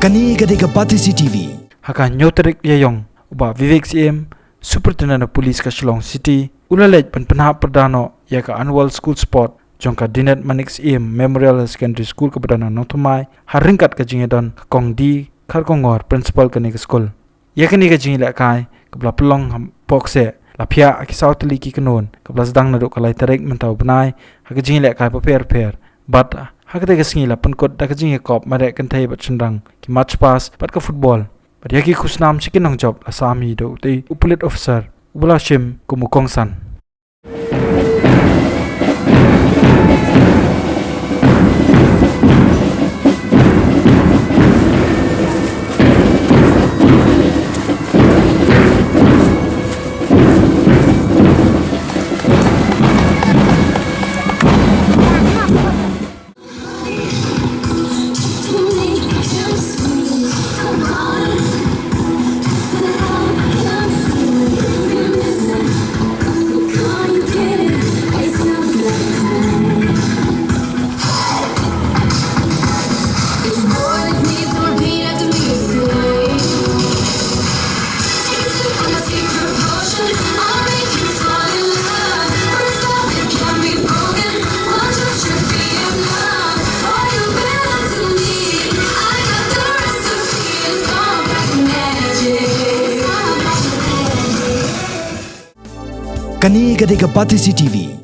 Kani kadeka Pati CTV. Haka nyoterik yayong uba Vivek CM Superintendent Police ka Shillong City ulalej penha perdano ya ka annual school sport jongka Dinet Manik CM Memorial Secondary School ka perdana notumai haringkat ka jingedon kong di kharkongor principal kani ka school ya kani ka jingila kai kabla pelong pokse lapia ki sautli ki kanon kabla sedang naduk kalai tarik mentau benai haka jingila kai paper but haka te ka singila penkot da ka jinge kop mare kan thai bat chendang ki match pass pat ka football but yaki khusnam chikin nong job asami do te upulit officer ubala shim kumukong san Kani kadeka Pati CTV.